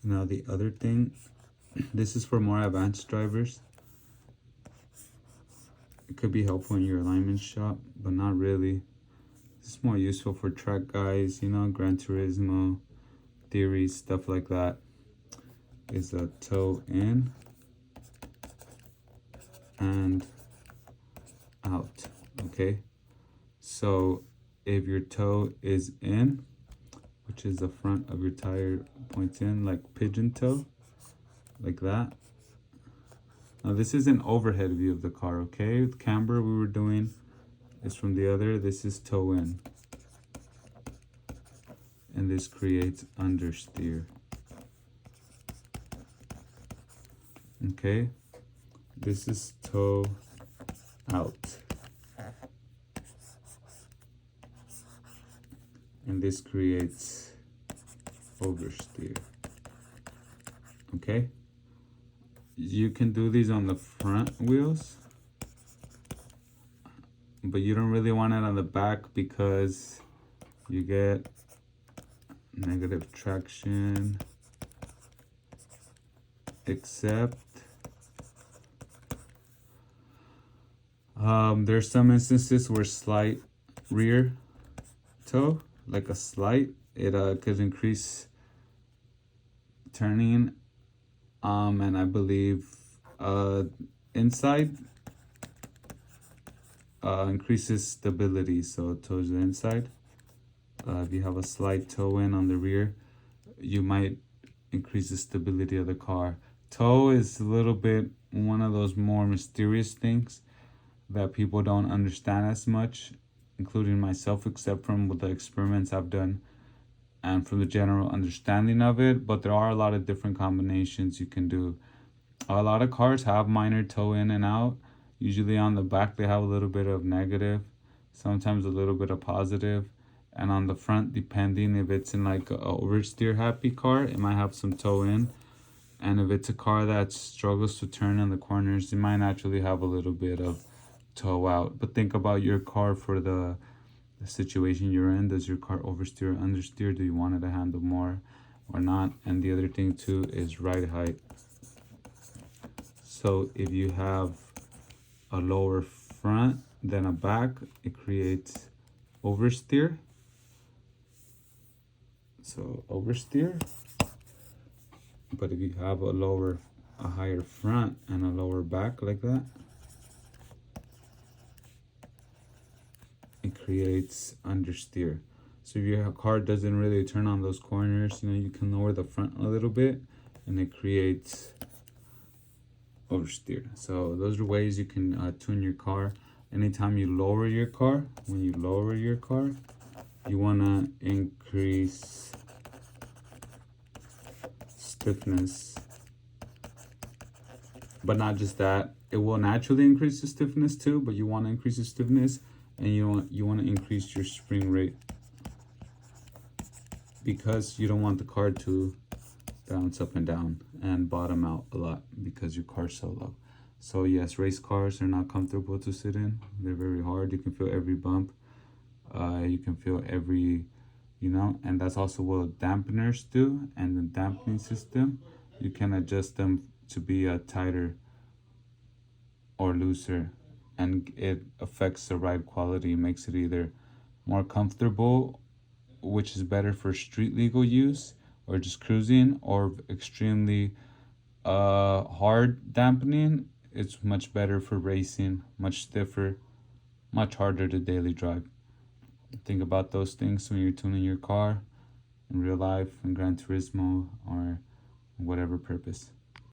Now the other thing, this is for more advanced drivers. It could be helpful in your alignment shop, but not really. It's more useful for track guys, you know, Gran Turismo, theories, stuff like that. Is a toe in and out, okay? So if your toe is in, which is the front of your tire points in, like pigeon toe, like that. Now this is an overhead view of the car, okay? With camber we were doing is from the other, this is toe in. And this creates understeer. Okay, this is toe out. And this creates oversteer. Okay, you can do these on the front wheels, but you don't really want it on the back because you get negative traction, except there's some instances where slight rear toe, like a slight, it could increase turning, and I believe inside increases stability, so towards the inside. If you have a slight toe in on the rear, you might increase the stability of the car. Toe is a little bit one of those more mysterious things that people don't understand as much, including myself, except from the experiments I've done and from the general understanding of it. But there are a lot of different combinations you can do. A lot of cars have minor toe in and out. Usually on the back they have a little bit of negative, sometimes a little bit of positive. And on the front, depending if it's in like a oversteer happy car, it might have some toe in. And if it's a car that struggles to turn in the corners, it might actually have a little bit of toe out. But think about your car for the situation you're in. Does your car oversteer or understeer? Do you want it to handle more or not? And the other thing too is ride height. So if you have a lower front than a back, it creates oversteer. So oversteer. But if you have a higher front and a lower back like that, it creates understeer. So if your car doesn't really turn on those corners, you know, you can lower the front a little bit and it creates oversteer. So those are ways you can tune your car. Anytime you lower your car, when you lower your car, you want to increase stiffness. But not just that, it will naturally increase the stiffness too, but you want to increase the stiffness, and you want to increase your spring rate, because you don't want the car to bounce up and down and bottom out a lot because your car's so low. So yes, race cars are not comfortable to sit in. They're very hard. You can feel every bump. You can feel every, you know, and that's also what dampeners do. And the dampening system, you can adjust them to be tighter or looser, and it affects the ride quality. It makes it either more comfortable, which is better for street legal use or just cruising, or extremely hard dampening. It's much better for racing, much stiffer, much harder to daily drive. Think about those things when you're tuning your car in real life, in Gran Turismo, or whatever purpose.